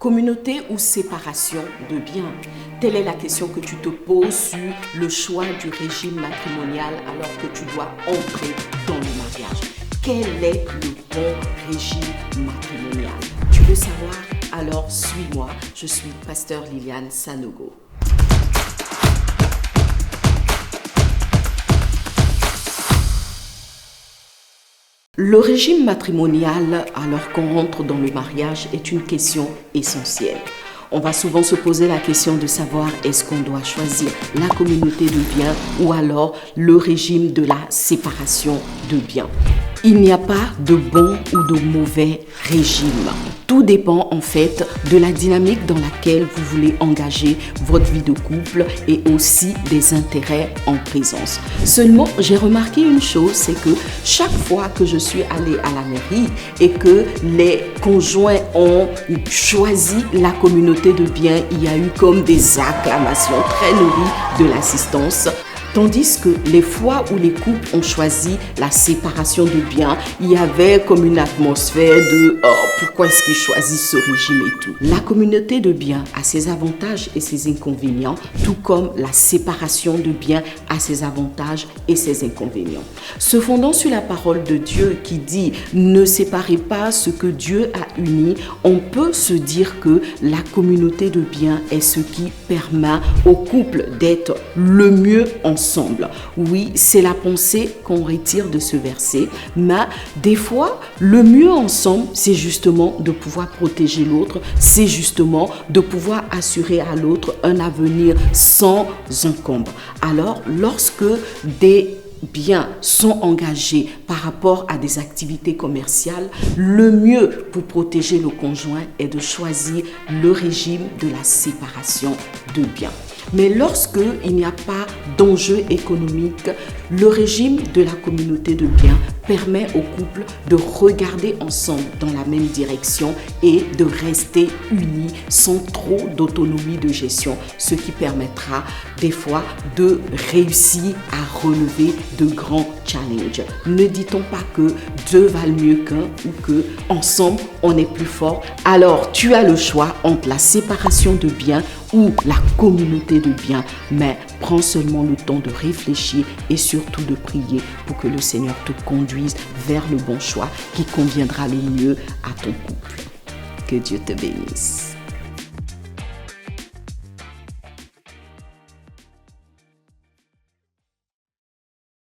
Communauté ou séparation de biens? Telle est la question que tu te poses sur le choix du régime matrimonial alors que tu dois entrer dans le mariage. Quel est le bon régime matrimonial? Tu veux savoir? Alors suis-moi, je suis Pasteur Liliane Sanogo. Le régime matrimonial, alors qu'on rentre dans le mariage, est une question essentielle. On va souvent se poser la question de savoir est-ce qu'on doit choisir la communauté de biens ou alors le régime de la séparation de biens. Il n'y a pas de bon ou de mauvais régime. Tout dépend en fait de la dynamique dans laquelle vous voulez engager votre vie de couple et aussi des intérêts en présence. Seulement, j'ai remarqué une chose, c'est que chaque fois que je suis allée à la mairie et que les conjoints ont choisi la communauté de biens, il y a eu comme des acclamations très nourries de l'assistance. Tandis que les fois où les couples ont choisi la séparation de biens, il y avait comme une atmosphère de « Oh, pourquoi est-ce qu'ils choisissent ce régime et tout ?» La communauté de biens a ses avantages et ses inconvénients, tout comme la séparation de biens a ses avantages et ses inconvénients. Se fondant sur la parole de Dieu qui dit « Ne séparez pas ce que Dieu a uni », on peut se dire que la communauté de biens est ce qui permet au couple d'être le mieux ensemble. Oui, c'est la pensée qu'on retire de ce verset, mais des fois, le mieux ensemble, c'est justement de pouvoir protéger l'autre, c'est justement de pouvoir assurer à l'autre un avenir sans encombre. Alors, lorsque des biens sont engagés par rapport à des activités commerciales, le mieux pour protéger le conjoint est de choisir le régime de la séparation de biens. Mais lorsqu'il n'y a pas d'enjeu économique, le régime de la communauté de biens permet au couple de regarder ensemble dans la même direction et de rester unis sans trop d'autonomie de gestion, ce qui permettra des fois de réussir à relever de grands challenges. Ne dit-on pas que deux valent mieux qu'un ou que ensemble on est plus fort? Alors tu as le choix entre la séparation de biens ou la communauté de biens, mais prends seulement le temps de réfléchir et surtout de prier pour que le Seigneur te conduise vers le bon choix qui conviendra le mieux à ton couple. Que Dieu te bénisse.